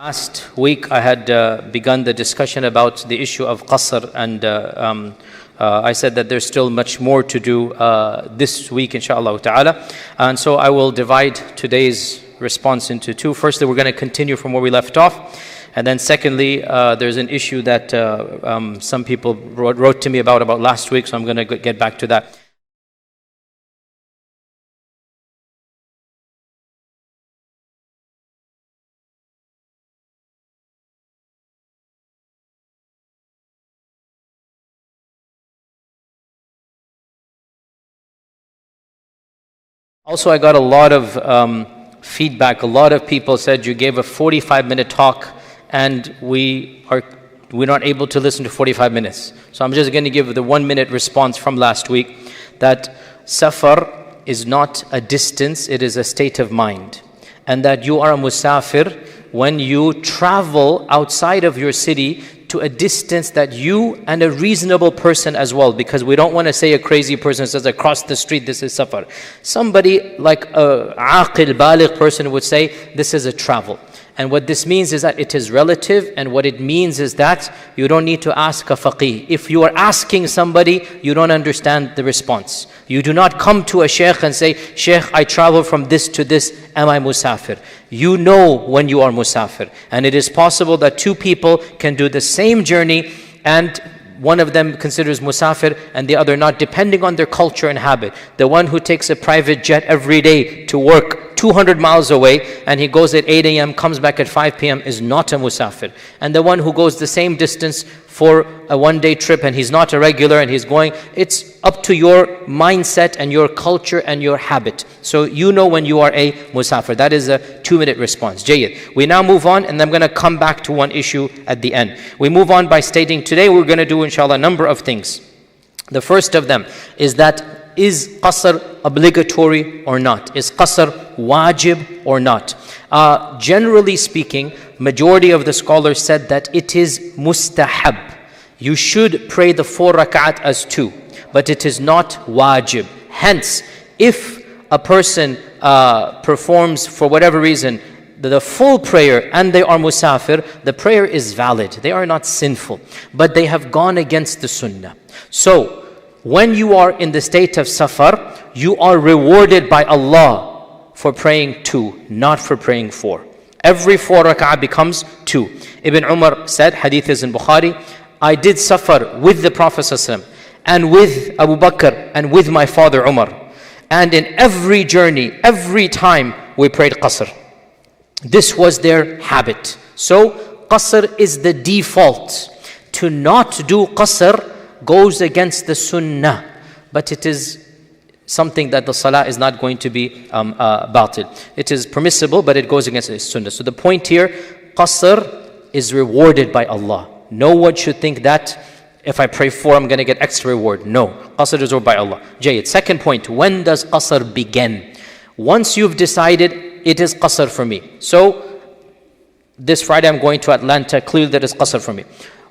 Last week I had begun the discussion about the issue of qasr, and I said that there's still much more to do this week, inshallah ta'ala. And so I will divide today's response into two. Firstly, we're going to continue from where we left off. And then secondly, there's an issue that some people wrote to me about last week, so I'm going to get back to that. Also, I got a lot of feedback. A lot of people said you gave a 45-minute talk and we're not able to listen to 45 minutes. So I'm just going to give the 1-minute response from last week, that safar is not a distance, it is a state of mind. And that you are a musafir when you travel outside of your city to a distance that you and a reasonable person as well, because we don't want to say a crazy person says across the street this is safar. Somebody like a aqil, baligh person would say this is a travel. And what this means is that it is relative, and what it means is that you don't need to ask a faqih. If you are asking somebody, you don't understand the response. You do not come to a shaykh and say, Shaykh, I travel from this to this, am I musafir? You know when you are musafir. And it is possible that two people can do the same journey and one of them considers musafir and the other not, depending on their culture and habit. The one who takes a private jet every day to work 200 miles away and he goes at 8 a.m., comes back at 5 p.m. is not a musafir. And the one who goes the same distance for a one-day trip and he's not a regular and he's going, it's up to your mindset and your culture and your habit. So you know when you are a musafir. That is a 2-minute response. Jayyid. We now move on, and I'm going to come back to one issue at the end. We move on by stating today we're going to do inshallah a number of things. The first of them is that, is qasr obligatory or not? Is qasr wajib or not? Generally speaking, majority of the scholars said that it is mustahab. You should pray the 4 rak'at as 2, but it is not wajib. Hence, if a person performs for whatever reason the full prayer and they are musafir, the prayer is valid. They are not sinful, but they have gone against the sunnah. So, when you are in the state of safar, you are rewarded by Allah for praying 2, not for praying 4. Every 4 rak'ah becomes 2. Ibn Umar said, hadith is in Bukhari, I did safar with the Prophet ﷺ and with Abu Bakr and with my father Umar. And in every journey, every time we prayed qasr. This was their habit. So qasr is the default. To not do qasr goes against the sunnah, but it is something that the salah is not going to be batil. It is permissible, but it goes against the sunnah. So the point here, qasr is rewarded by Allah. No one should think that if I pray 4, I'm going to get extra reward. No, qasr is rewarded by Allah. Jayyid. Second point, when does qasr begin? Once you've decided it is qasr for me. So this Friday I'm going to Atlanta, clearly that is qasr for me.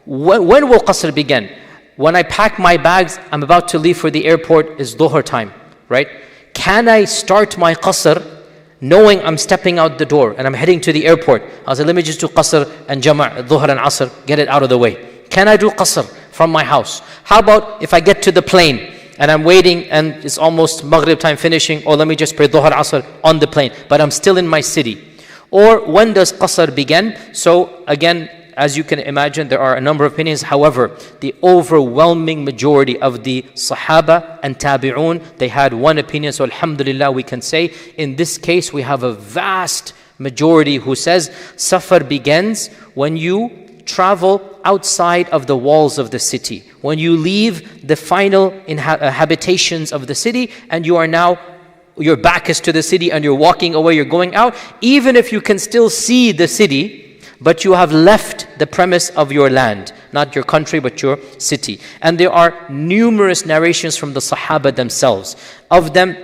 When will qasr begin? When I pack my bags, I'm about to leave for the airport, it's dhuhr time, right? Can I start my qasr knowing I'm stepping out the door and I'm heading to the airport? I'll say, let me just do qasr and jama', dhuhr and asr, get it out of the way. Can I do qasr from my house? How about if I get to the plane and I'm waiting and it's almost maghrib time finishing, or let me just pray dhuhr asr on the plane, but I'm still in my city? Or when does qasr begin? So again, as you can imagine, there are a number of opinions. However, the overwhelming majority of the Sahaba and Tabi'un, they had one opinion. So alhamdulillah, we can say, in this case, we have a vast majority who says, safar begins when you travel outside of the walls of the city. When you leave the final habitations of the city, and you are now, your back is to the city and you're walking away, you're going out. Even if you can still see the city, but you have left the premise of your land, not your country, but your city. And there are numerous narrations from the Sahaba themselves. Of them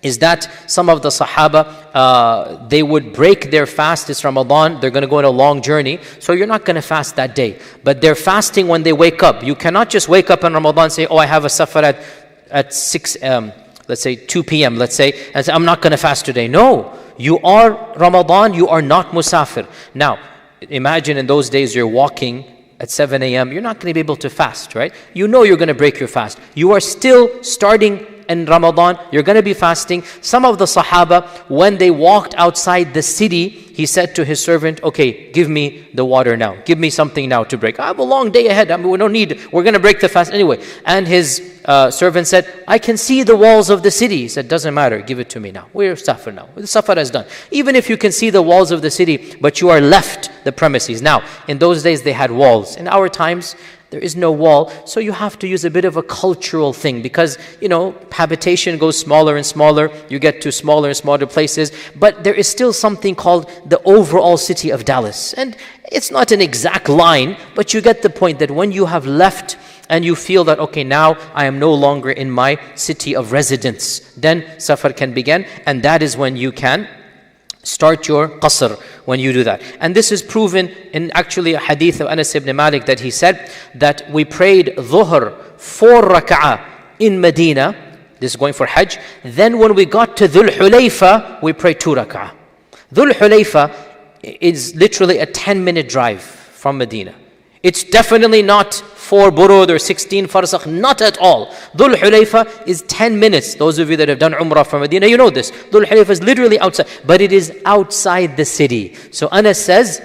is that some of the Sahaba, they would break their fast. It's Ramadan, they're going to go on a long journey, so you're not going to fast that day. But they're fasting when they wake up. You cannot just wake up in Ramadan and say, oh, I have a safar at 6, let's say 2 p.m., let's say, and say, I'm not going to fast today. No, you are Ramadan, you are not musafir. Now, imagine in those days you're walking at 7 a.m., you're not going to be able to fast, right? You know you're going to break your fast. You are still starting in Ramadan, you're going to be fasting. Some of the Sahaba, when they walked outside the city, he said to his servant, okay, give me the water now. Give me something now to break. I have a long day ahead. We don't need, we're going to break the fast anyway. And his servant said, I can see the walls of the city. He said, doesn't matter, give it to me now. We're safar now. The safar is done. Even if you can see the walls of the city, but you are left the premises. Now, in those days they had walls. In our times, there is no wall, so you have to use a bit of a cultural thing because, habitation goes smaller and smaller, you get to smaller and smaller places, but there is still something called the overall city of Dallas. And it's not an exact line, but you get the point that when you have left and you feel that, okay, now I am no longer in my city of residence, then safar can begin, and that is when you can start your qasr when you do that. And this is proven in actually a hadith of Anas ibn Malik that he said that we prayed dhuhr 4 rak'ah in Medina. This is going for Hajj. Then when we got to Dhul Hulayfa, we prayed 2 rak'ah. Dhul Hulayfa is literally a 10-minute drive from Medina. It's definitely not 4 burud or 16 farsakh, not at all. Dhul Hulayfa is 10 minutes. Those of you that have done Umrah from Medina, you know this. Dhul Hulayfa is literally outside, but it is outside the city. So Anas says,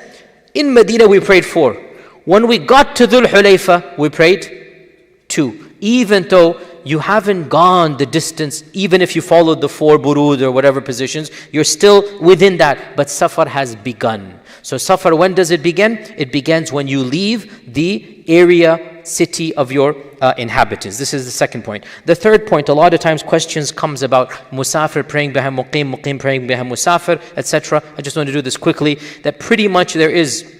in Medina we prayed 4. When we got to Dhul Hulayfa, we prayed 2. Even though you haven't gone the distance, even if you followed the 4 burud or whatever positions, you're still within that. But safar has begun. So safar, when does it begin? It begins when you leave the area, city of your inhabitants. This is the second point. The third point, a lot of times questions comes about musafir praying behind muqim, muqim praying behind musafir, etc. I just want to do this quickly, that pretty much there is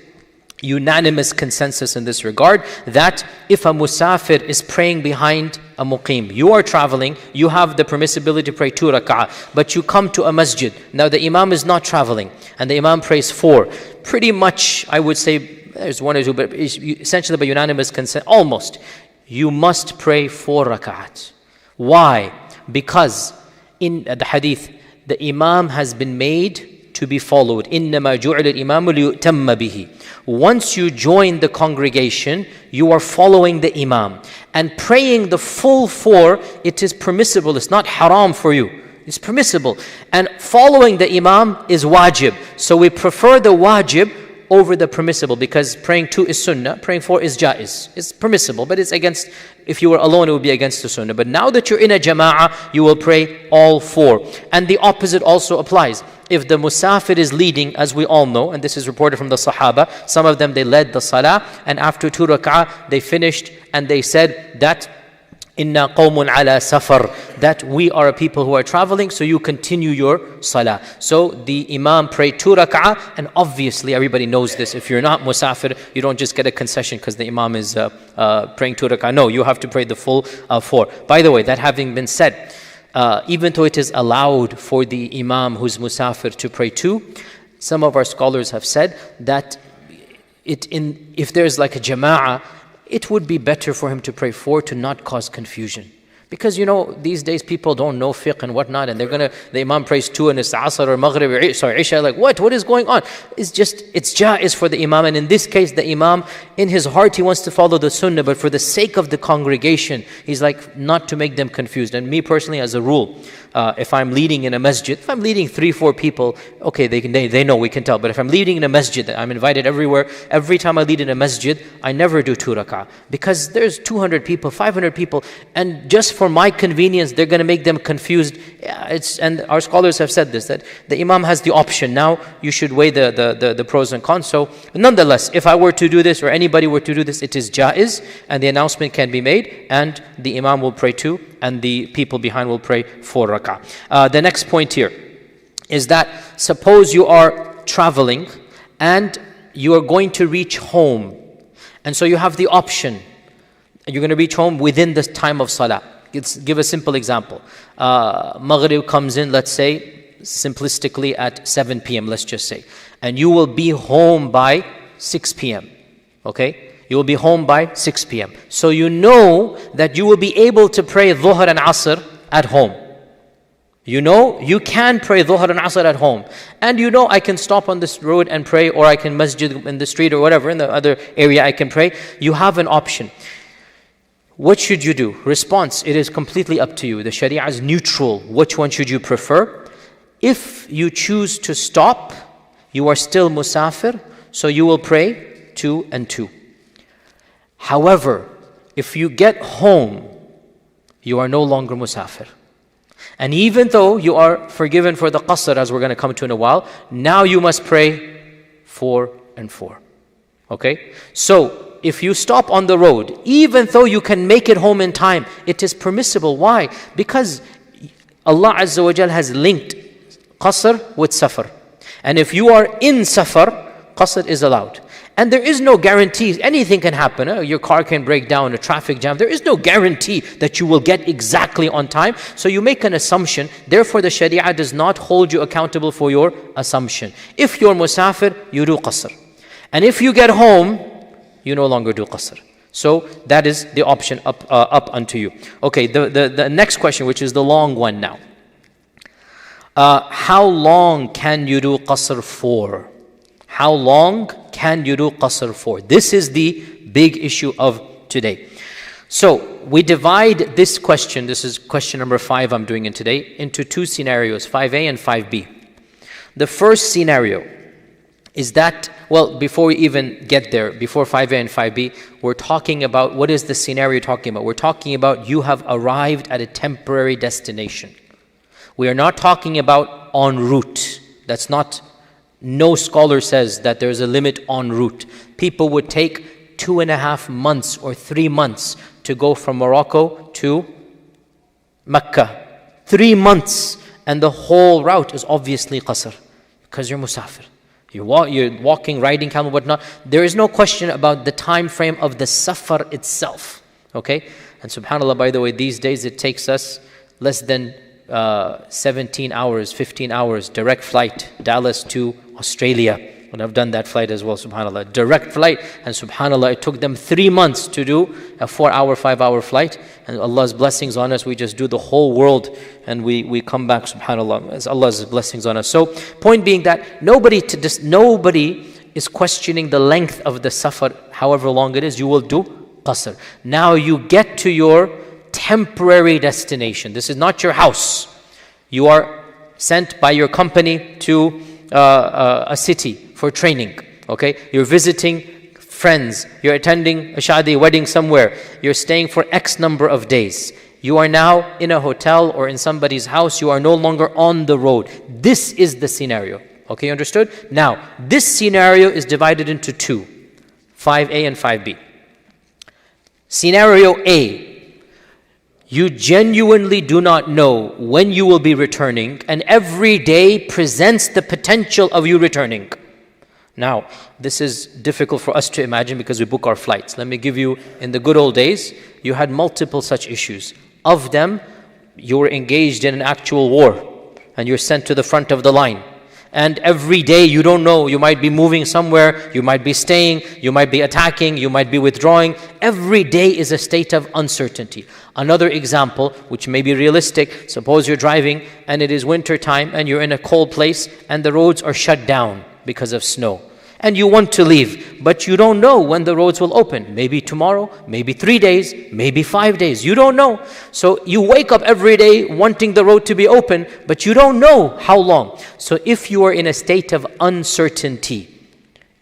unanimous consensus in this regard that if a musafir is praying behind a muqim, you are traveling, you have the permissibility to pray 2 rak'ah, but you come to a masjid. Now the imam is not traveling and the imam prays 4. Pretty much, I would say, there's 1 or 2, but essentially by unanimous consent, almost, you must pray 4 rak'ahs. Why? Because in the hadith, the imam has been made to be followed. إِنَّمَا جُعِلَ الْإِمَامُ لِيُؤْتَمَّ بِهِ. Once you join the congregation, you are following the imam. And praying the full 4, it is permissible. It's not haram for you. It's permissible. And following the imam is wajib. So we prefer the wajib over the permissible, because praying 2 is sunnah, praying 4 is jaiz. It's permissible, but it's against, if you were alone, it would be against the sunnah. But now that you're in a jama'ah, you will pray all 4. And the opposite also applies. If the musafir is leading, as we all know, and this is reported from the Sahaba, some of them, they led the salah, and after 2 rak'ah, they finished, and they said that, Inna qawmun ala safar, that we are a people who are traveling, so you continue your salah. So the imam prayed 2 rak'ah, and obviously everybody knows this. If you're not musafir, you don't just get a concession because the imam is praying 2 rak'ah. No, you have to pray the full 4. By the way, that having been said, even though it is allowed for the imam who's musafir to pray 2, some of our scholars have said that if there's like a jama'ah, it would be better for him to pray 4 to not cause confusion. Because these days people don't know fiqh and whatnot, and the imam prays 2 and it's asr or maghrib or isha, like what is going on? It's jaiz for the imam, and in this case the imam, in his heart he wants to follow the sunnah, but for the sake of the congregation, he's like not to make them confused. And me personally, as a rule, if I'm leading in a masjid, if I'm leading 3-4 people, okay, they know, we can tell. But if I'm leading in a masjid, I'm invited everywhere. Every time I lead in a masjid, I never do 2 rak'ah, because there's 200 people, 500 people, and just for my convenience, they're going to make them confused. And our scholars have said this, that the imam has the option. Now you should weigh the pros and cons. So nonetheless, if I were to do this or anybody were to do this, it is jaiz, and the announcement can be made, and the imam will pray 2 and the people behind will pray 4 rak'ah. The next point here is that suppose you are traveling and you are going to reach home, and so you have the option, you're going to reach home within the time of salah. Let's give a simple example. Maghrib comes in, let's say, simplistically at 7 p.m., let's just say. And you will be home by 6 p.m., okay? You will be home by 6 p.m. So you know that you will be able to pray dhuhr and asr at home. You know you can pray Dhuhr and Asr at home. And you know I can stop on this road and pray, or I can masjid in the street or whatever, in the other area I can pray. You have an option. What should you do? Response, it is completely up to you. The Sharia is neutral. Which one should you prefer? If you choose to stop, you are still musafir, so you will pray 2 and 2. However, if you get home, you are no longer musafir. And even though you are forgiven for the qasr, as we're going to come to in a while, now you must pray 4 and 4. Okay? So, if you stop on the road, even though you can make it home in time, it is permissible. Why? Because Allah Azza wa Jal has linked qasr with safar. And if you are in safar, qasr is allowed. And there is no guarantee. Anything can happen. Your car can break down, a traffic jam. There is no guarantee that you will get exactly on time. So you make an assumption. Therefore, the Sharia does not hold you accountable for your assumption. If you're musafir, you do qasr. And if you get home, you no longer do qasr. So that is the option up unto you. Okay, the next question, which is the long one now. How long can you do qasr for? How long can you do qasr for? This is the big issue of today. So we divide this question, this is question number 5 I'm doing in today, into 2 scenarios, 5a and 5b. The first scenario is that, well, before we even get there, before 5a and 5b, we're talking about, what is the scenario talking about? We're talking about you have arrived at a temporary destination. We are not talking about en route. That's not, no scholar says that there's a limit en route. People would take 2.5 months or 3 months to go from Morocco to Mecca. 3 months, and the whole route is obviously qasr, because you're musafir. You're walking, riding camel, whatnot. There is no question about the time frame of the safar itself. Okay? And subhanAllah, by the way, these days it takes us less than 17 hours, 15 hours, direct flight, Dallas to Australia. And I've done that flight as well, subhanAllah. Direct flight, and subhanAllah, it took them 3 months to do a 4-hour, 5-hour flight. And Allah's blessings on us, we just do the whole world and we come back, subhanAllah, as Allah's blessings on us. So, point being that nobody is questioning the length of the safar, however long it is, you will do qasr. Now you get to your temporary destination. This is not your house. You are sent by your company to a city for training. Okay, you're visiting friends. You're attending a shadi, wedding somewhere. You're staying for X number of days. You are now in a hotel or in somebody's house. You are no longer on the road. This is the scenario. Okay, understood? Now, this scenario is divided into 2, 5a and 5b. Scenario A. You genuinely do not know when you will be returning, and every day presents the potential of you returning. Now, this is difficult for us to imagine because we book our flights. Let me give you, in the good old days, you had multiple such issues. Of them, you were engaged in an actual war, and you're sent to the front of the line. And every day, you don't know, you might be moving somewhere, you might be staying, you might be attacking, you might be withdrawing. Every day is a state of uncertainty. Another example, which may be realistic, suppose you're driving and it is winter time and you're in a cold place and the roads are shut down because of snow. And you want to leave, but you don't know when the roads will open. Maybe tomorrow, maybe 3 days, maybe 5 days. You don't know. So you wake up every day wanting the road to be open, but you don't know how long. So if you are in a state of uncertainty,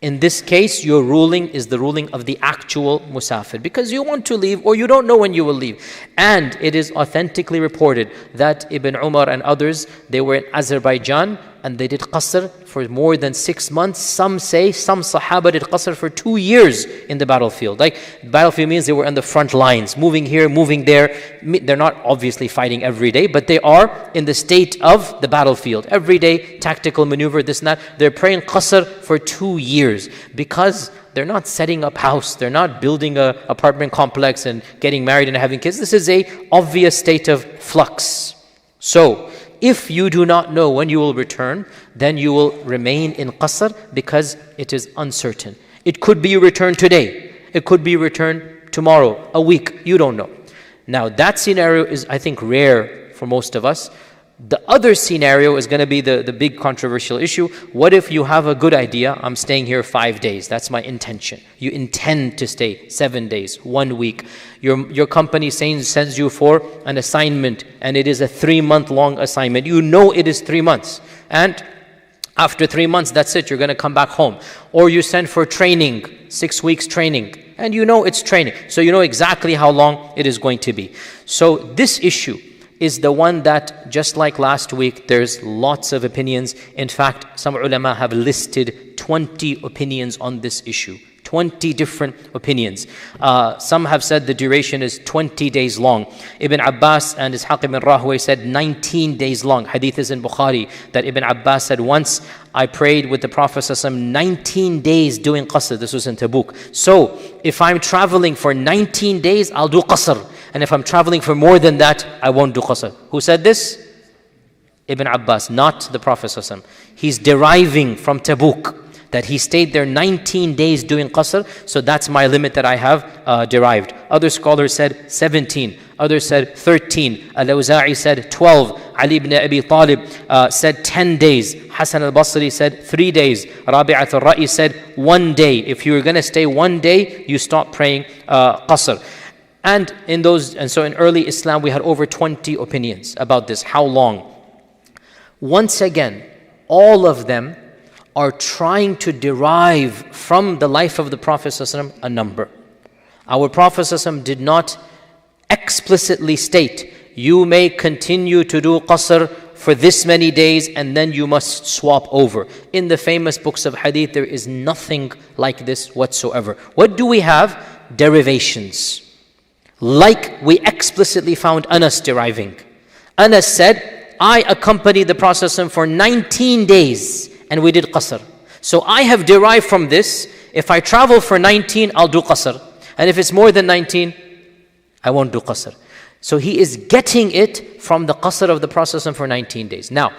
in this case, your ruling is the ruling of the actual musafir, because you want to leave or you don't know when you will leave. And it is authentically reported that Ibn Umar and others, they were in Azerbaijan and they did qasr for more than 6 months. Some say, some Sahaba did qasr for 2 years in the battlefield. Like, battlefield means they were on the front lines, moving here, moving there. They're not obviously fighting every day, but they are in the state of the battlefield. Every day, tactical maneuver, this and that. They're praying qasr for 2 years because they're not setting up house. They're not building an apartment complex and getting married and having kids. This is a obvious state of flux. So, if you do not know when you will return, then you will remain in qasr because it is uncertain. It could be you return today. It could be you return tomorrow, a week. You don't know. Now, that scenario is, I think, rare for most of us. The other scenario is going to be the big controversial issue. What if you have a good idea? I'm staying here 5 days. That's my intention. You intend to stay 7 days, 1 week. Your company sends you for an assignment, and it is a 3-month-long assignment. You know it is 3 months. And after 3 months, that's it. You're going to come back home. Or you send for training, 6 weeks training. And you know it's training. So you know exactly how long it is going to be. So this issue is the one that, just like last week, there's lots of opinions. In fact, some ulama have listed 20 opinions on this issue. 20 different opinions. Some have said the duration is 20 days long. Ibn Abbas and Ishaq ibn Rahway said 19 days long. Hadith is in Bukhari that Ibn Abbas said, once I prayed with the Prophet ﷺ 19 days doing qasr. This was in Tabuk. So if I'm traveling for 19 days, I'll do qasr. And if I'm traveling for more than that, I won't do qasr. Who said this? Ibn Abbas, not the Prophet ﷺ. He's deriving from Tabuk that he stayed there 19 days doing qasr, so that's my limit that I have derived. Other scholars said 17, others said 13, Al-Awza'i said 12, Ali ibn Abi Talib said 10 days, Hasan al-Basri said 3 days, Rabi'at al-Ra'i said 1 day. If you were going to stay 1 day, you stop praying qasr. And so in early Islam we had over 20 opinions about this, how long. Once again, all of them are trying to derive from the life of the Prophet ﷺ a number. Our Prophet ﷺ did not explicitly state, you may continue to do qasr for this many days and then you must swap over. In the famous books of hadith, there is nothing like this whatsoever. What do we have? Derivations. Like we explicitly found Anas deriving. Anas said, I accompanied the Prophet ﷺ for 19 days and we did qasr. So I have derived from this, if I travel for 19, I'll do qasr. And if it's more than 19, I won't do qasr. So he is getting it from the qasr of the Prophet ﷺ for 19 days. Now,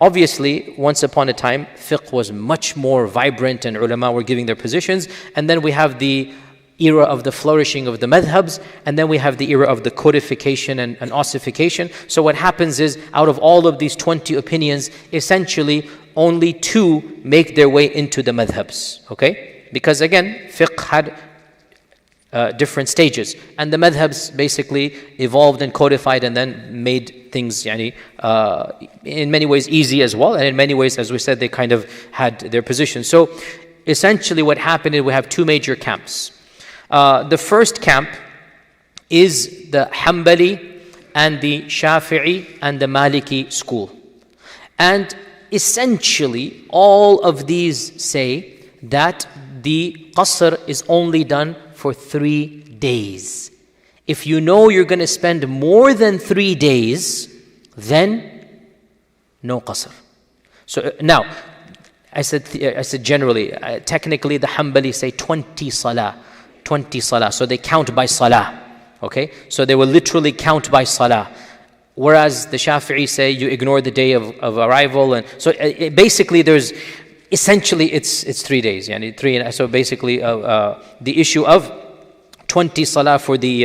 obviously, once upon a time, fiqh was much more vibrant and ulama were giving their positions. And then we have the era of the flourishing of the madhabs, and then we have the era of the codification and ossification. So what happens is, out of all of these 20 opinions, essentially only 2 make their way into the madhabs, okay? Because again, fiqh had different stages, and the madhabs basically evolved and codified and then made things in many ways easy as well, and in many ways, as we said, they kind of had their position. So essentially what happened is we have 2 major camps. The first camp is the Hanbali and the Shafi'i and the Maliki school. And essentially, all of these say that the qasr is only done for 3 days. If you know you're going to spend more than 3 days, then no qasr. So now, I said generally, technically the Hanbali say 20 salah. 20 salah. So they count by salah. Okay? So they will literally count by salah. Whereas the Shafi'i say you ignore the day of arrival. And so basically there's, essentially it's 3 days. So basically the issue of 20 salah for the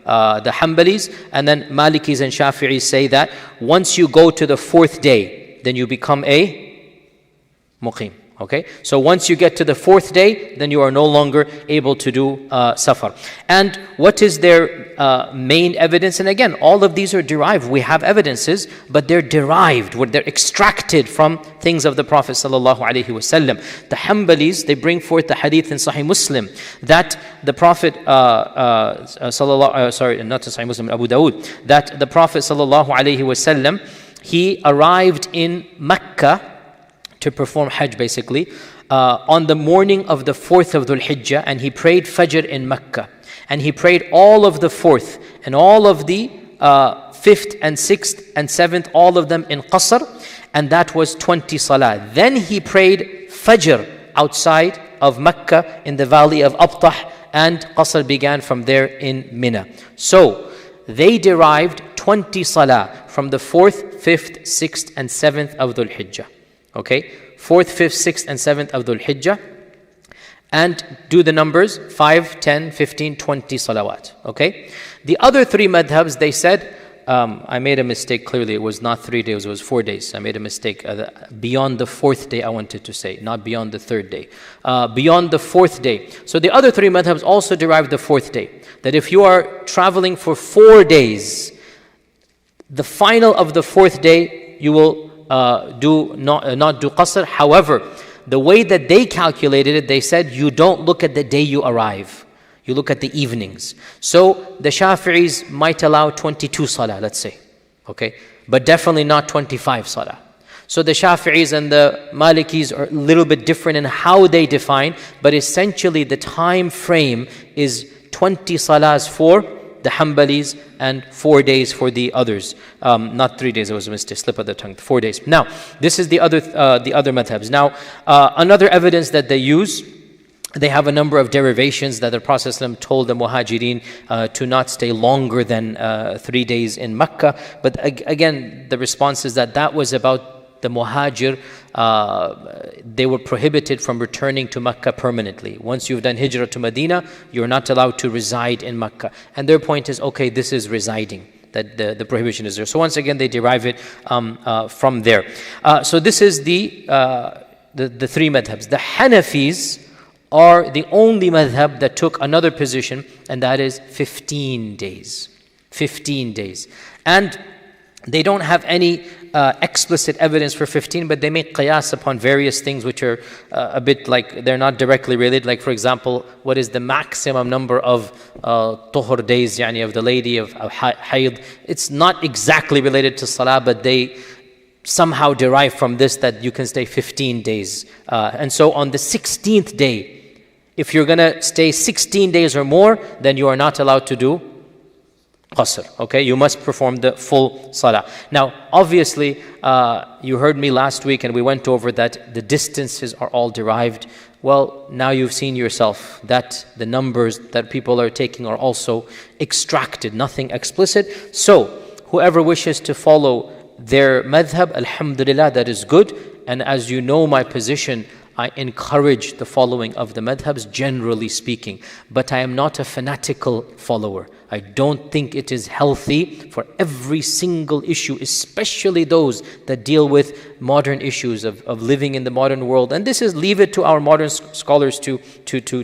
Hanbalis, and then Malikis and Shafi'is say that once you go to the 4th day, then you become a muqim. Okay, so once you get to the 4th day, then you are no longer able to do safar. And what is their main evidence? And again, all of these are derived. We have evidences, but they're derived, they're extracted from things of the Prophet sallallahu alaihi wasallam. The Hanbalis, they bring forth the hadith in Sahih Muslim that the Prophet not in Sahih Muslim, Abu Dawood, that the Prophet sallallahu alaihi wasallam, he arrived in Mecca to perform Hajj basically, on the morning of the 4th of Dhul Hijjah, and he prayed Fajr in Mecca. And he prayed all of the 4th and all of the 5th and 6th and 7th, all of them in Qasr, and that was 20 salah. Then he prayed Fajr outside of Mecca in the valley of Abtah, and Qasr began from there in Mina. So they derived 20 salah from the 4th, 5th, 6th and 7th of Dhul Hijjah. Okay, 4th, 5th, 6th and 7th of Dhul Hijjah, and do the numbers 5, 10, 15, 20 salawat. Okay, the other 3 madhabs, they said I made a mistake clearly. It was not 3 days, it was 4 days. I made a mistake. Beyond the fourth day, I wanted to say, not beyond the third day. Beyond the fourth day. So the other three madhabs also derive the fourth day. That if you are traveling for 4 days, the final of the fourth day, you will not do qasr. However, the way that they calculated it, they said you don't look at the day you arrive. You look at the evenings. So the Shafi'is might allow 22 salah, let's say. Okay? But definitely not 25 salah. So the Shafi'is and the Malikis are a little bit different in how they define, but essentially the time frame is 20 salahs for the Hanbalis and 4 days for the others. Not 3 days, it was a mistake, slip of the tongue, 4 days. Now, this is the other madhabs. Now, another evidence that they use, they have a number of derivations that the Prophet ﷺ told the Muhajirin to not stay longer than 3 days in Mecca. But again, the response is that was about the Muhajir. They were prohibited from returning to Mecca permanently. Once you've done Hijrah to Medina, you're not allowed to reside in Mecca. And their point is, okay, this is residing, that the prohibition is there. So once again, they derive it from there. So this is the three madhabs. The Hanafis are the only madhab that took another position, and that is 15 days. 15 days. And they don't have any explicit evidence for 15, but they make qiyas upon various things which are a bit like, they're not directly related. Like for example, what is the maximum number of tuhur days, yani of the lady of hayd? It's not exactly related to salah, but they somehow derive from this that you can stay 15 days. And so on the 16th day, if you're going to stay 16 days or more, then you are not allowed to do qasr. Okay, you must perform the full salah. Now, obviously, you heard me last week and we went over that the distances are all derived. Well, now you've seen yourself that the numbers that people are taking are also extracted, nothing explicit. So, whoever wishes to follow their madhab, alhamdulillah, that is good. And as you know my position, I encourage the following of the madhabs, generally speaking. But I am not a fanatical follower. I don't think it is healthy for every single issue, especially those that deal with modern issues of living in the modern world. And this is, leave it to our modern scholars to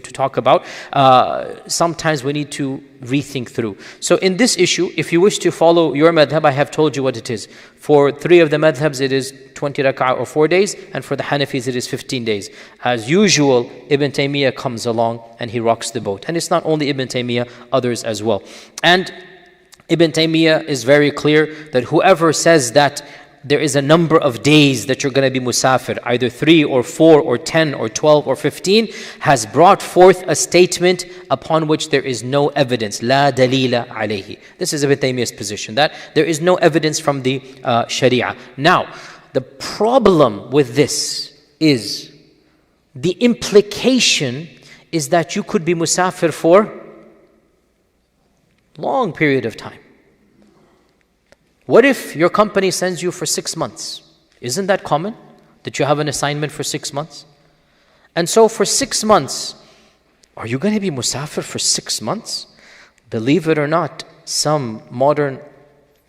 talk about. Sometimes we need to rethink through. So in this issue, if you wish to follow your madhab, I have told you what it is. For three of the madhabs, it is 20 rak'ah or 4 days, and for the Hanafis, it is 15 days. As usual, Ibn Taymiyyah comes along and he rocks the boat. And it's not only Ibn Taymiyyah, others as well. And Ibn Taymiyyah is very clear that whoever says that there is a number of days that you're going to be musafir, either 3 or 4 or 10 or 12 or 15, has brought forth a statement upon which there is no evidence. La dalila alayhi. This is Ibn Taymiyyah's position, that there is no evidence from the Sharia. Now, the problem with this is the implication is that you could be musafir for long period of time. What if your company sends you for 6 months? Isn't that common? That you have an assignment for 6 months? And so for 6 months, are you going to be musafir for 6 months? Believe it or not, some modern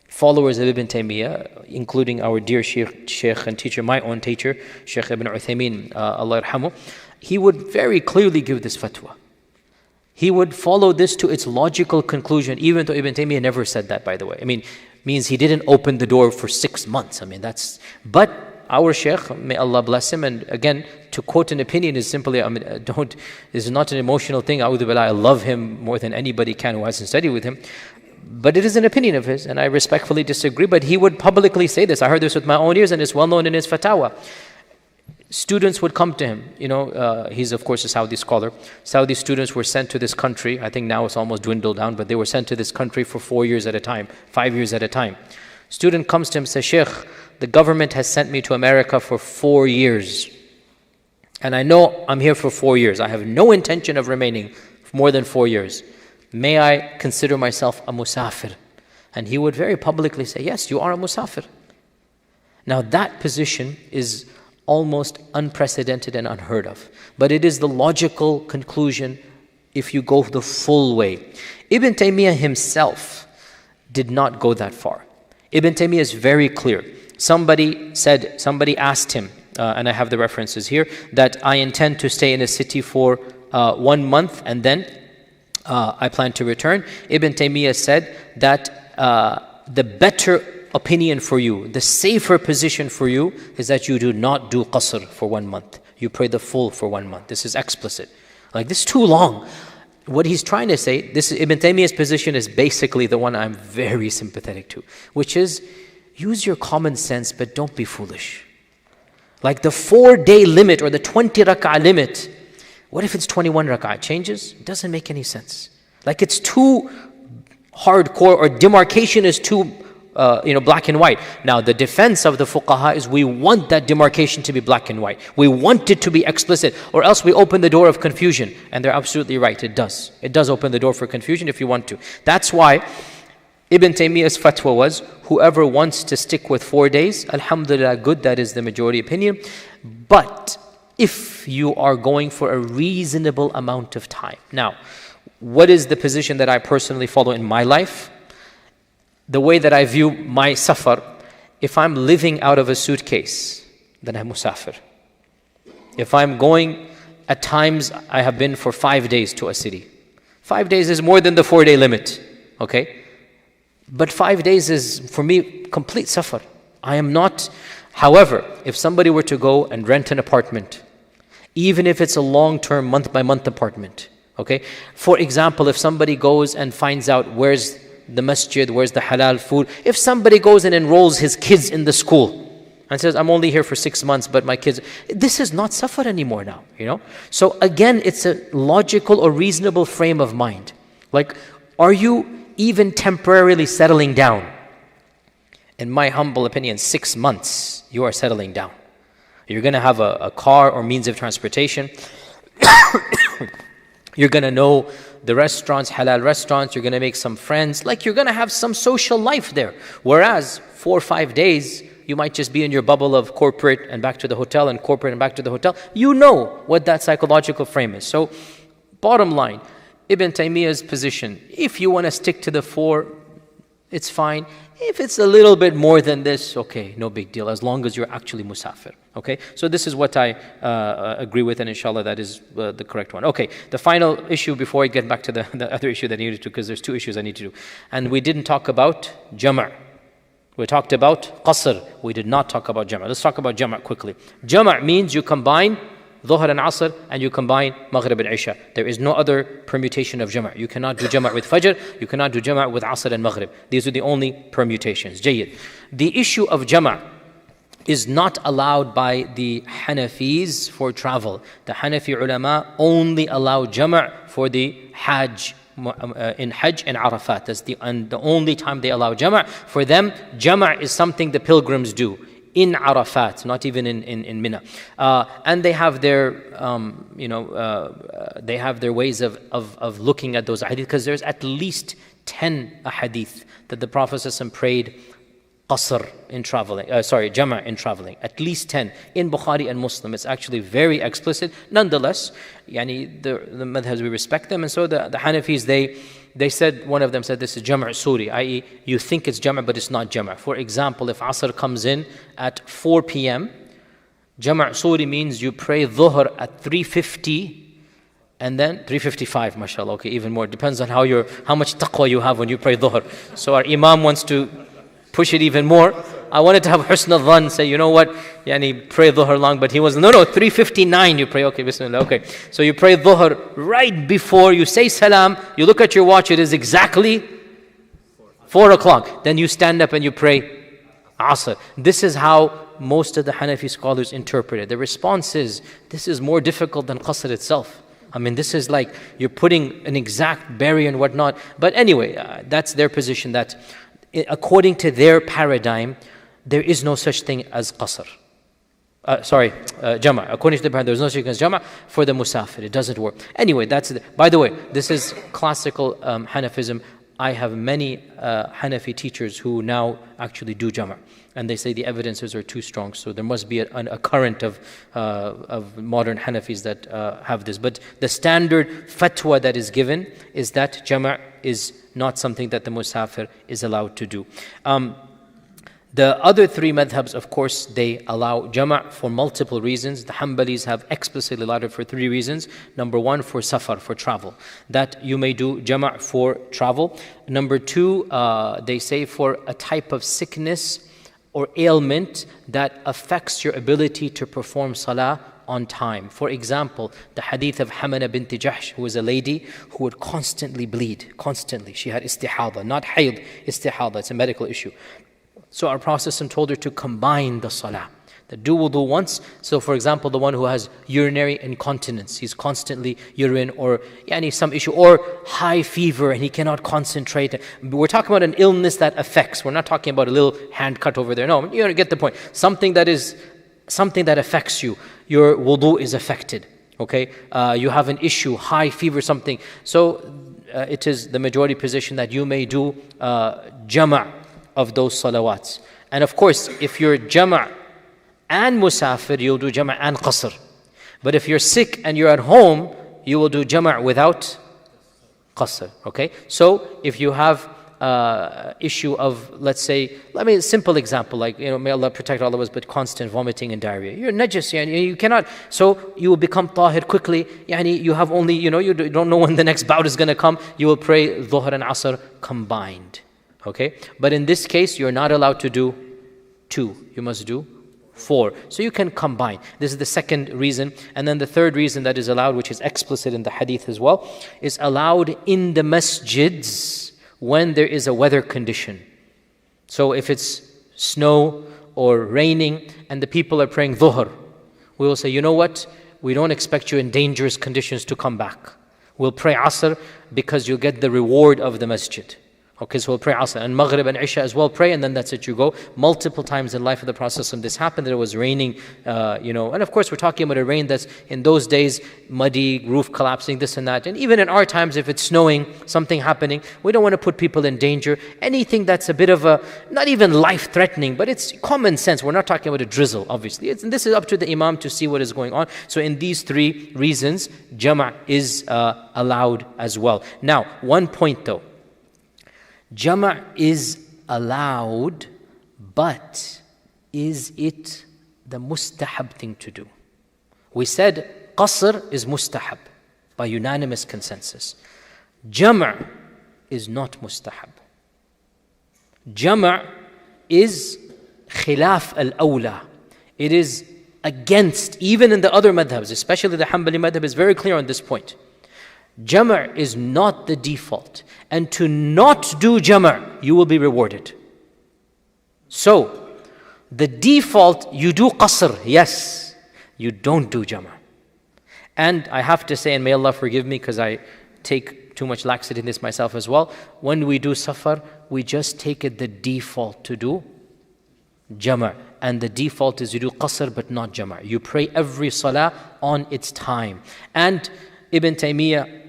followers of Ibn Taymiyyah, including our dear Shaykh and teacher, my own teacher, Shaykh Ibn Uthaymeen, Allah yarhamu, he would very clearly give this fatwa. He would follow this to its logical conclusion, even though Ibn Taymiyyah never said that, by the way. I mean, means he didn't open the door for 6 months. I mean, that's... But our Shaykh, may Allah bless him, and again, to quote an opinion is simply, I mean, this is not an emotional thing. A'udhu billah, I love him more than anybody can who hasn't studied with him. But it is an opinion of his, and I respectfully disagree. But he would publicly say this. I heard this with my own ears, and it's well known in his fatwa. Students would come to him. You know, he's of course a Saudi scholar. Saudi students were sent to this country. I think now it's almost dwindled down, but they were sent to this country for 4 years at a time, 5 years at a time. Student comes to him and says, Shaykh, the government has sent me to America for 4 years. And I know I'm here for 4 years. I have no intention of remaining for more than 4 years. May I consider myself a musafir? And he would very publicly say, yes, you are a musafir. Now that position is almost unprecedented and unheard of. But it is the logical conclusion if you go the full way. Ibn Taymiyyah himself did not go that far. Ibn Taymiyyah is very clear. Somebody asked him, and I have the references here, that I intend to stay in a city for 1 month and then I plan to return. Ibn Taymiyyah said that the better opinion for you, the safer position for you, is that you do not do qasr for 1 month. You pray the full for 1 month. This is explicit. Like, this is too long. What he's trying to say, Ibn Taymiyyah's position is basically the one I'm very sympathetic to, which is, use your common sense, but don't be foolish. Like the 4-day limit or the 20 rak'ah limit, what if it's 21 rak'ah? It changes? It doesn't make any sense. Like, it's too hardcore, or demarcation is too black and white. Now, the defense of the fuqaha is we want that demarcation to be black and white. We want it to be explicit, or else we open the door of confusion. And they're absolutely right, it does. It does open the door for confusion if you want to. That's why Ibn Taymiyyah's fatwa was, whoever wants to stick with 4 days, alhamdulillah, good, that is the majority opinion. But if you are going for a reasonable amount of time. Now, what is the position that I personally follow in my life? The way that I view my safar, if I'm living out of a suitcase, then I'm musafir. If I'm going, at times I have been for 5 days to a city. 5 days is more than the 4-day limit, okay? But 5 days is, for me, complete safar. I am not, however, if somebody were to go and rent an apartment, even if it's a long-term, month-by-month apartment, okay? For example, if somebody goes and finds out where's the masjid, where's the halal food, if somebody goes and enrolls his kids in the school and says, I'm only here for 6 months, but my kids, this is not safar anymore now, So again, it's a logical or reasonable frame of mind. Like, are you even temporarily settling down? In my humble opinion, 6 months, you are settling down. You're going to have a car or means of transportation. You're going to know the restaurants, halal restaurants. You're going to make some friends. Like, you're going to have some social life there. Whereas 4 or 5 days, you might just be in your bubble of corporate and back to the hotel, and corporate and back to the hotel. You know what that psychological frame is. So, bottom line, Ibn Taymiyyah's position, if you want to stick to the 4, it's fine. If it's a little bit more than this, okay, no big deal, as long as you're actually musafir. Okay, so this is what I agree with, and inshallah that is the correct one. Okay, the final issue before I get back to the other issue that I needed to, because there's 2 issues I need to do. And we didn't talk about jama'. We talked about qasr. We did not talk about jama'. Let's talk about jama' quickly. Jama' means you combine Dhuhr and Asr, and you combine Maghrib and Isha. There is no other permutation of Jama'. You cannot do Jama' with Fajr, you cannot do Jama' with Asr and Maghrib. These are the only permutations. Jayyid. The issue of Jama' is not allowed by the Hanafis for travel. The Hanafi ulama only allow Jama' for the Hajj, in Hajj and Arafat. That's the only time they allow Jama'. For them, Jama' is something the pilgrims do in Arafat, not even in Mina. And they have their, they have their ways of looking at those hadith, because there's at least 10 hadith that the Prophet ﷺ prayed qasr in traveling, jama' in traveling. At least 10 in Bukhari and Muslim. It's actually very explicit. Nonetheless, the madhabs, we respect them, and so the Hanafis, they said, one of them said this is jama' suri, i.e. you think it's jama' but it's not jama'. For example, if Asr comes in at 4 p.m., jama' suri means you pray Dhuhr at 3:50 and then 3:55, mashallah, okay, even more. Depends on how much taqwa you have when you pray Dhuhr. So our Imam wants to push it even more. I wanted to have husn al-dhan, say, you know what, pray Dhuhr long, but he was, no, 3:59 you pray, okay, bismillah, okay. So you pray Dhuhr right before you say salam, you look at your watch, it is exactly 4 o'clock. Then you stand up and you pray Asr. This is how most of the Hanafi scholars interpret it. The response is, this is more difficult than qasr itself. I mean, this is like, you're putting an exact barrier and whatnot. But anyway, that's their position, that according to their paradigm, there is no such thing as qasr. Jama'. According to the paradigm, there is no such thing as jama' for the musafir. It doesn't work. Anyway, by the way, this is classical Hanafism. I have many Hanafi teachers who now actually do jama'. And they say the evidences are too strong. So there must be a current of modern Hanafis that have this. But the standard fatwa that is given is that jama' is not something that the musafir is allowed to do. The other three madhabs, of course, they allow jama' for multiple reasons. The Hanbalis have explicitly allowed it for three reasons. Number one, for safar, for travel, that you may do jama' for travel. Number two, they say for a type of sickness or ailment that affects your ability to perform salah on time. For example, the hadith of Hamana bint Jahsh, who was a lady who would constantly bleed, constantly. She had istihada, not hayd, istihada. It's a medical issue. So our Prophet told her to combine the salah, that do wudu once. So for example, the one who has urinary incontinence, he's constantly urine, or some issue, or high fever and he cannot concentrate. We're talking about an illness that affects. We're not talking about a little hand cut over there. No, you get the point. Something that affects you. Your wudu is affected. Okay, you have an issue, high fever, something. So it is the majority position that you may do jama' of those salawats. And of course, if you're jama' and musafir, you'll do jama' and qasr. But if you're sick and you're at home, you will do jama' without qasr. Okay? So if you have issue of, let's say, a simple example, like, may Allah protect all of us, but constant vomiting and diarrhea. You're najis, you cannot, so you will become tahir quickly. You have only, you don't know when the next bout is going to come. You will pray dhuhr and asr combined. Okay? But in this case, you're not allowed to do 2. You must do 4. So you can combine. This is the second reason. And then the third reason that is allowed, which is explicit in the hadith as well, is allowed in the masjids when there is a weather condition. So if it's snow or raining and the people are praying dhuhr, we will say, you know what? We don't expect you in dangerous conditions to come back. We'll pray asr because you'll get the reward of the masjid. Okay, so we'll pray Asr and Maghrib and Isha as well, pray, and then that's it, you go. Multiple times in life of the Prophet this happened, that it was raining, and of course we're talking about a rain that's in those days muddy, roof collapsing, this and that. And even in our times, if it's snowing, something happening, we don't want to put people in danger. Anything that's a bit of a, not even life-threatening, but it's common sense. We're not talking about a drizzle, obviously. This is up to the Imam to see what is going on. So in these three reasons, Jama' is allowed as well. Now, one point though. Jama' is allowed, but is it the mustahab thing to do? We said qasr is mustahab by unanimous consensus. Jama' is not mustahab. Jama' is khilaf al-awla. It is against, even in the other madhabs, especially the Hanbali madhab is very clear on this point. Jama' is not the default. And to not do jama', you will be rewarded. So, the default, you do qasr, yes. You don't do jama'. And I have to say, and may Allah forgive me because I take too much laxity in this myself as well. When we do safar, we just take it the default to do jama'. And the default is you do qasr but not jama'. You pray every salah on its time. And Ibn Taymiyyah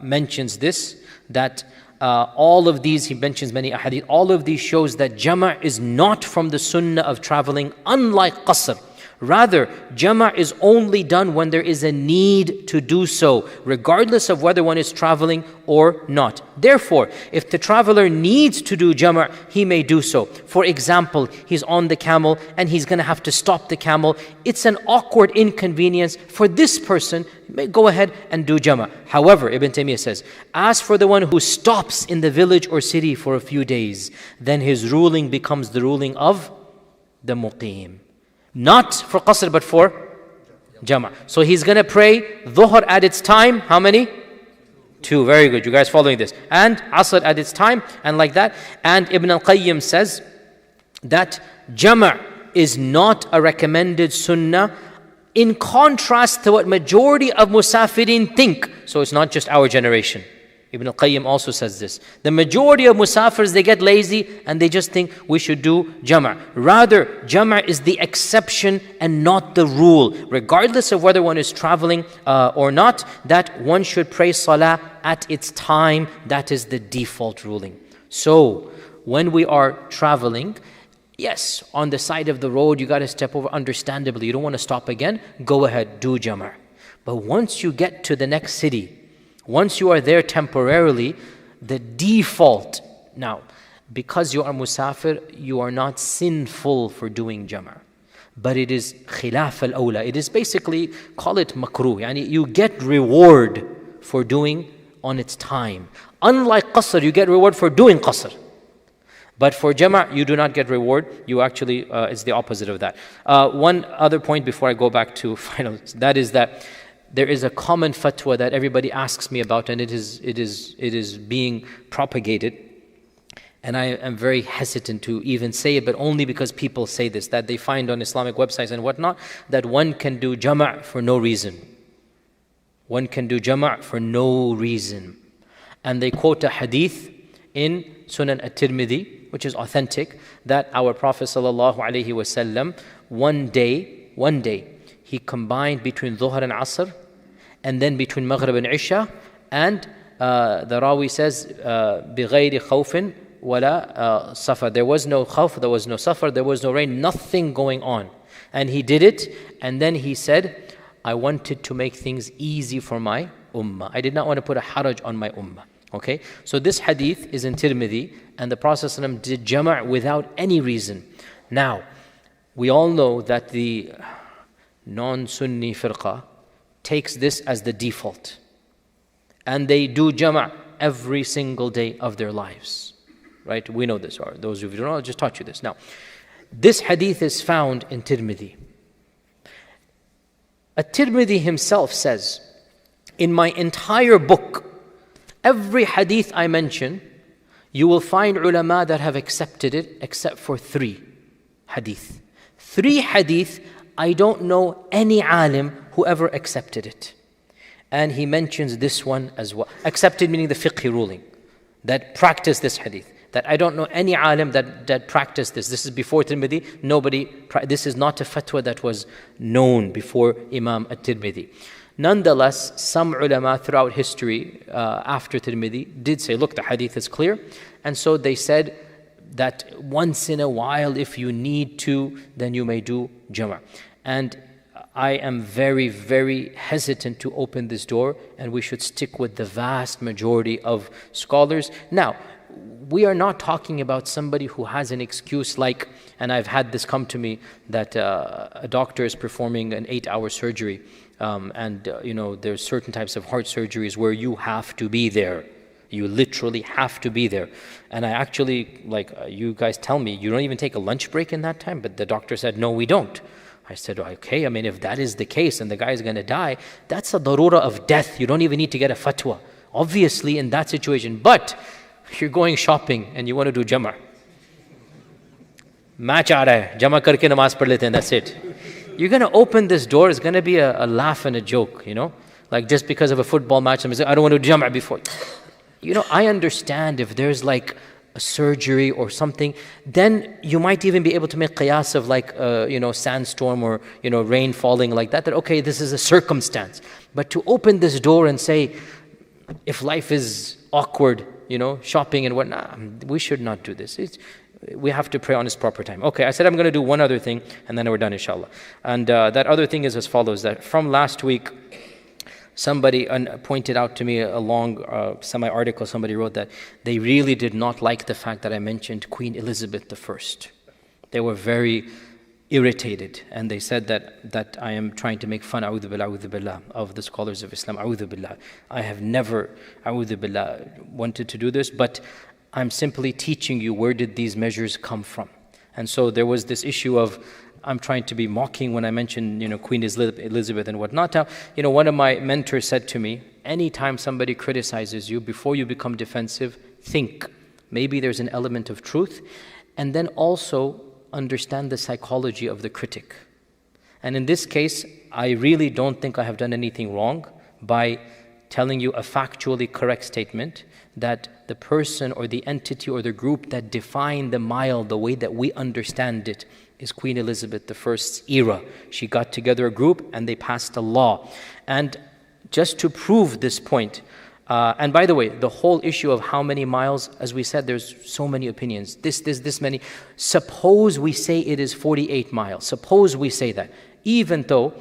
mentions this, that all of these, he mentions many ahadith, all of these shows that jama' is not from the sunnah of traveling, unlike qasr. Rather, jama' is only done when there is a need to do so, regardless of whether one is traveling or not. Therefore, if the traveler needs to do jama', he may do so. For example, he's on the camel and he's going to have to stop the camel. It's an awkward inconvenience for this person. He may go ahead and do jama'. However, Ibn Taymiyyah says, as for the one who stops in the village or city for a few days, then his ruling becomes the ruling of the muqim. Not for qasr, but for jama'. So he's going to pray dhuhr at its time. How many? 2. Very good. You guys following this. And asr at its time, and like that. And Ibn al-Qayyim says that jama' is not a recommended sunnah, in contrast to what majority of musafirin think. So it's not just our generation. Ibn al-Qayyim also says this. The majority of musafirs, they get lazy and they just think we should do jama'. Rather, jama' is the exception and not the rule. Regardless of whether one is traveling or not, that one should pray salah at its time. That is the default ruling. So, when we are traveling, yes, on the side of the road, you got to step over, understandably. You don't want to stop again. Go ahead, do jama'. But once you get to the next city, Once you are there temporarily, the default, now, because you are musafir, you are not sinful for doing jama'. But it is khilaf al-awla. It is basically, call it makruh. Yani you get reward for doing on its time. Unlike qasr, you get reward for doing qasr. But for jama', you do not get reward. You actually, it's the opposite of that. One other point before I go back to final, that is that there is a common fatwa that everybody asks me about, and it is being propagated. And I am very hesitant to even say it, but only because people say this, that they find on Islamic websites and whatnot, that one can do jama' for no reason. One can do jama' for no reason. And they quote a hadith in Sunan at-Tirmidhi, which is authentic, that our Prophet ﷺ, one day, he combined between Dhuhr and Asr, and then between Maghrib and Isha, and the Rawi says, بِغَيْرِ خَوْفٍ وَلَا safar. There was no khawf, there was no safar, there was no rain, nothing going on. And he did it, and then he said, I wanted to make things easy for my ummah. I did not want to put a haraj on my ummah. Okay, so this hadith is in Tirmidhi, and the Prophet ﷺ did jama' without any reason. Now, we all know that the non-Sunni firqa takes this as the default, and they do jama' every single day of their lives. Right? We know this, or those of you who don't know, I'll just taught you this. Now, this hadith is found in Tirmidhi. At-Tirmidhi himself says, in my entire book, every hadith I mention, you will find ulama that have accepted it, except for 3 hadith. 3 hadith, I don't know any alim who ever accepted it. And he mentions this one as well. Accepted meaning the fiqh ruling, that practiced this hadith. That I don't know any alim that practiced this. This is before Tirmidhi. This is not a fatwa that was known before Imam at-Tirmidhi. Nonetheless, some ulama throughout history after Tirmidhi did say, look, the hadith is clear. And so they said that once in a while, if you need to, then you may do jama'. And I am very, very hesitant to open this door, and we should stick with the vast majority of scholars. Now, we are not talking about somebody who has an excuse like, and I've had this come to me, that a doctor is performing an 8-hour surgery, and there's certain types of heart surgeries where you have to be there. You literally have to be there. And I actually, you guys tell me, you don't even take a lunch break in that time? But the doctor said, no, we don't. I said, okay, if that is the case and the guy is going to die, that's a darura of death. You don't even need to get a fatwa. Obviously, in that situation. But you're going shopping and you want to do jama'. Match aa raha hai, jama karke namaz padh lete hain, that's it. You're going to open this door, it's going to be a laugh and a joke, Like just because of a football match, I don't want to do jama' before. I understand if there's like a surgery or something, then you might even be able to make qiyas of sandstorm or, rain falling like that okay, this is a circumstance. But to open this door and say, if life is awkward, shopping and whatnot, we should not do this. We have to pray on its proper time. Okay, I said I'm going to do one other thing and then we're done, inshallah. And that other thing is as follows, that from last week, somebody pointed out to me a long semi-article, somebody wrote that they really did not like the fact that I mentioned Queen Elizabeth I. They were very irritated, and they said that I am trying to make fun, a'udhu billah, of the scholars of Islam, a'udhu billah. I have never, a'udhu billah, wanted to do this, but I'm simply teaching you where did these measures come from. And so there was this issue of, I'm trying to be mocking when I mentioned, Queen Elizabeth and whatnot. Now, one of my mentors said to me, anytime somebody criticizes you, before you become defensive, think, maybe there's an element of truth, and then also understand the psychology of the critic. And in this case, I really don't think I have done anything wrong by telling you a factually correct statement that the person or the entity or the group that defined the mile the way that we understand it is Queen Elizabeth I's era. She got together a group and they passed a law. And just to prove this point, and by the way, the whole issue of how many miles, as we said, there's so many opinions. This many. Suppose we say it is 48 miles. Suppose we say that. Even though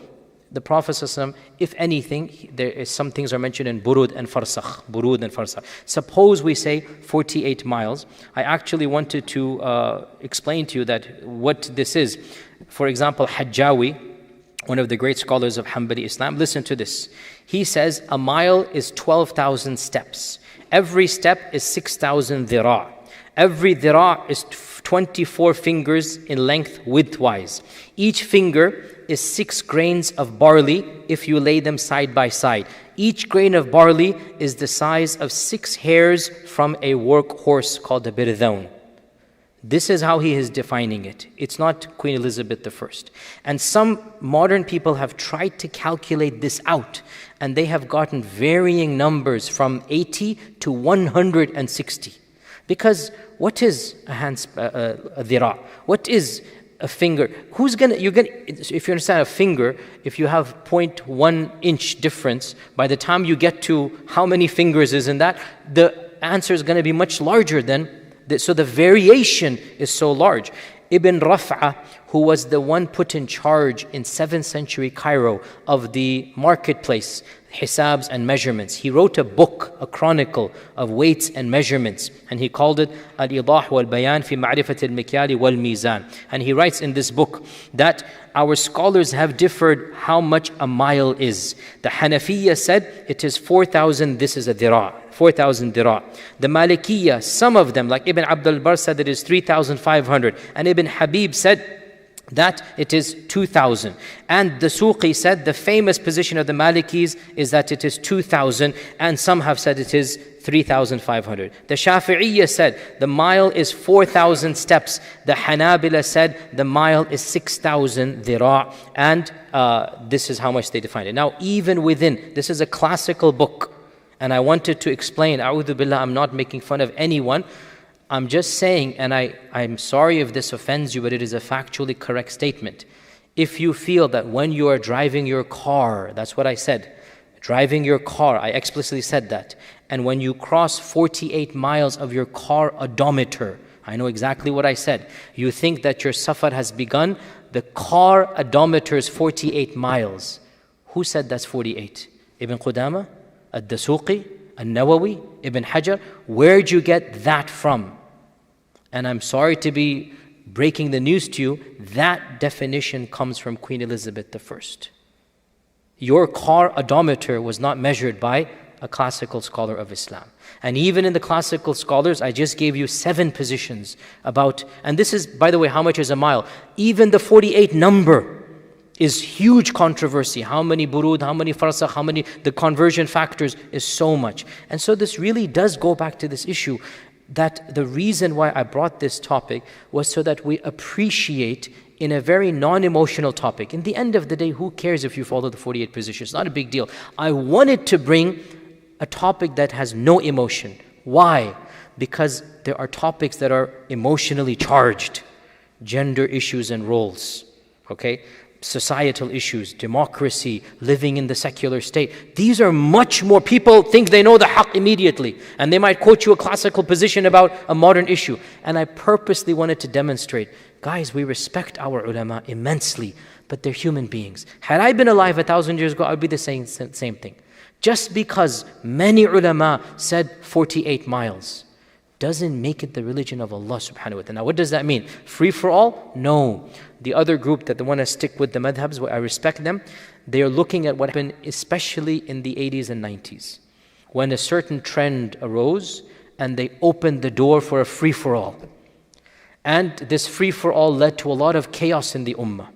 the Prophet ﷺ, if anything, there is some things are mentioned in burud and farsakh. Burud and farsakh. Suppose we say 48 miles. I actually wanted to explain to you that what this is. For example, Hajjawi, one of the great scholars of Hanbali Islam, listen to this. He says a mile is 12,000 steps. Every step is 6,000 dhira. Every dhira is 24 fingers in length widthwise. Each finger is 6 grains of barley if you lay them side by side. Each grain of barley is the size of 6 hairs from a work horse called a birdawn. This is how he is defining it. It's not Queen Elizabeth I. And some modern people have tried to calculate this out, and they have gotten varying numbers from 80 to 160. Because what is a dhira? What is a finger? If you understand a finger, if you have 0.1 inch difference, by the time you get to how many fingers is in that, the answer is going to be much larger than so the variation is so large. Ibn Raf'a, who was the one put in charge in 7th century Cairo of the marketplace, hisabs and measurements, he wrote a book, a chronicle of weights and measurements, and he called it Allahu al Bayan fi ma'rifat al-mikyali wal mizan. And he writes in this book that our scholars have differed how much a mile is. The Hanafiya said it is 4,000, this is a dhira. 4,000 dhira. The Malikiyya, some of them, like Ibn Abdul Bar, said it is 3,500. And Ibn Habib said that it is 2,000. And the Suqi said the famous position of the Malikis is that it is 2,000. And some have said it is 3,500. The Shafi'iyya said the mile is 4,000 steps. The Hanabila said the mile is 6,000 dhira. And this is how much they defined it. Now, even within, this is a classical book. And I wanted to explain, A'udhu Billah, I'm not making fun of anyone. I'm just saying, and I'm sorry if this offends you, but it is a factually correct statement. If you feel that when you are driving your car, that's what I said, driving your car, I explicitly said that, and when you cross 48 miles of your car odometer, I know exactly what I said, you think that your safar has begun, the car odometer is 48 miles. Who said that's 48? Ibn Qudama? Ad-Dasuqi, An-Nawawi, Ibn Hajar, where'd you get that from? And I'm sorry to be breaking the news to you, that definition comes from Queen Elizabeth I. Your car odometer was not measured by a classical scholar of Islam. And even in the classical scholars, I just gave you 7 positions about, and this is, by the way, how much is a mile? Even the 48 number is huge controversy. How many burud, how many farsakh, how many, the conversion factors is so much. And so this really does go back to this issue that the reason why I brought this topic was so that we appreciate in a very non-emotional topic. In the end of the day, who cares if you follow the 48 positions? It's not a big deal. I wanted to bring a topic that has no emotion. Why? Because there are topics that are emotionally charged. Gender issues and roles. Okay? Societal issues, democracy, living in the secular state. These are much more, people think they know the haqq immediately, and they might quote you a classical position about a modern issue. And I purposely wanted to demonstrate, guys, we respect our ulama immensely, but they're human beings. Had I been alive 1,000 years ago, I'd be the same thing. Just because many ulama said 48 miles doesn't make it the religion of Allah subhanahu wa ta'ala. Now what does that mean? Free for all? No. The other group that they want to stick with the madhabs, I respect them, they are looking at what happened especially in the 80s and 90s, when a certain trend arose and they opened the door for a free for all. And this free for all led to a lot of chaos in the ummah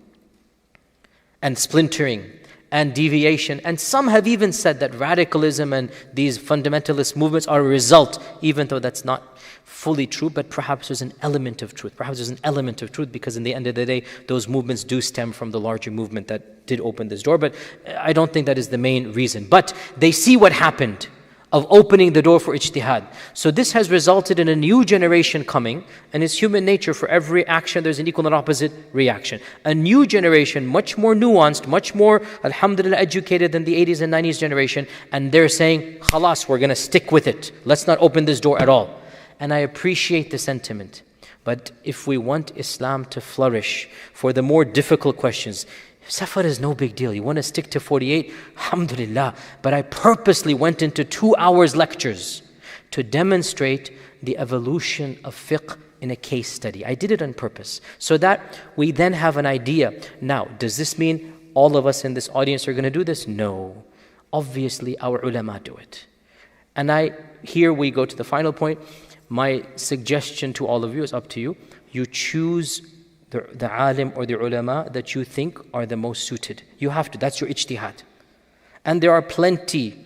and splintering and deviation. And some have even said that radicalism and these fundamentalist movements are a result, even though that's not fully true, but perhaps there's an element of truth. Perhaps there's an element of truth because in the end of the day, those movements do stem from the larger movement that did open this door. But I don't think that is the main reason. But they see what happened of opening the door for ijtihad. So this has resulted in a new generation coming, and it's human nature, for every action there's an equal and opposite reaction. A new generation, much more nuanced, much more, alhamdulillah, educated than the 80s and 90s generation, and they're saying, khalas, we're going to stick with it. Let's not open this door at all. And I appreciate the sentiment. But if we want Islam to flourish, for the more difficult questions, Safar is no big deal. You want to stick to 48? Alhamdulillah. But I purposely went into 2 hours lectures to demonstrate the evolution of fiqh in a case study. I did it on purpose so that we then have an idea. Now, does this mean all of us in this audience are going to do this? No. Obviously, our ulama do it. And here we go to the final point. My suggestion to all of you is up to you. You choose the alim or the ulama that you think are the most suited. You have to. That's your ijtihad. And there are plenty.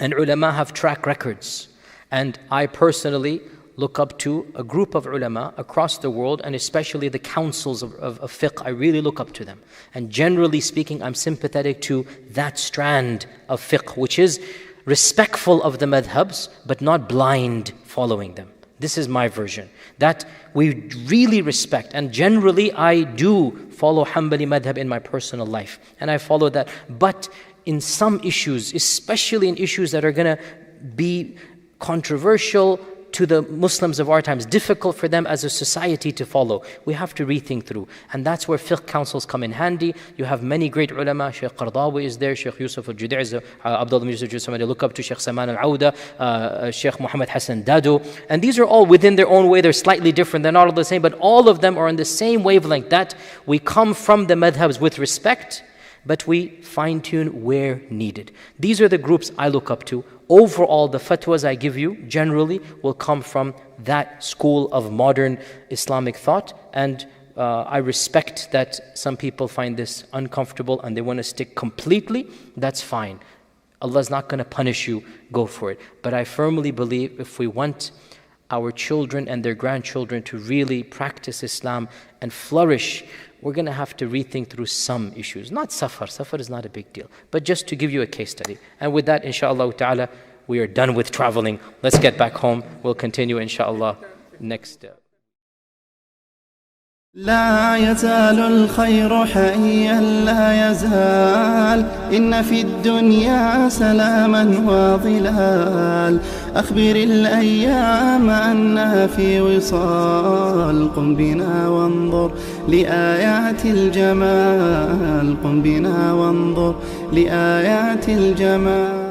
And ulama have track records. And I personally look up to a group of ulama across the world, and especially the councils of fiqh. I really look up to them. And generally speaking, I'm sympathetic to that strand of fiqh, which is respectful of the madhabs, but not blind following them. This is my version. That we really respect. And generally, I do follow Hanbali madhab in my personal life. And I follow that. But in some issues, especially in issues that are going to be controversial to the Muslims of our times, difficult for them as a society to follow, we have to rethink through. And that's where fiqh councils come in handy. You have many great ulama. Shaykh Qadhi is there, Shaykh Yusuf al-Judaiz, Abdullah Yusuf, somebody look up to, Shaykh Saman al-Awda, Shaykh Muhammad Hassan Dado. And these are all within their own way. They're slightly different. They're not all the same, but all of them are on the same wavelength, that we come from the madhabs with respect, but we fine-tune where needed. These are the groups I look up to. Overall, the fatwas I give you generally will come from that school of modern Islamic thought. And I respect that some people find this uncomfortable and they want to stick completely. That's fine. Allah's not going to punish you. Go for it. But I firmly believe if we want our children and their grandchildren to really practice Islam and flourish, we're going to have to rethink through some issues. Not safar. Safar is not a big deal. But just to give you a case study. And with that, inshallah ta'ala, we are done with traveling. Let's get back home. We'll continue, inshallah, next. لا يزال الخير حيا لا يزال إن في الدنيا سلاما وظلال أخبر الأيام أنها في وصال قم بنا وانظر لآيات الجمال قم بنا وانظر لآيات الجمال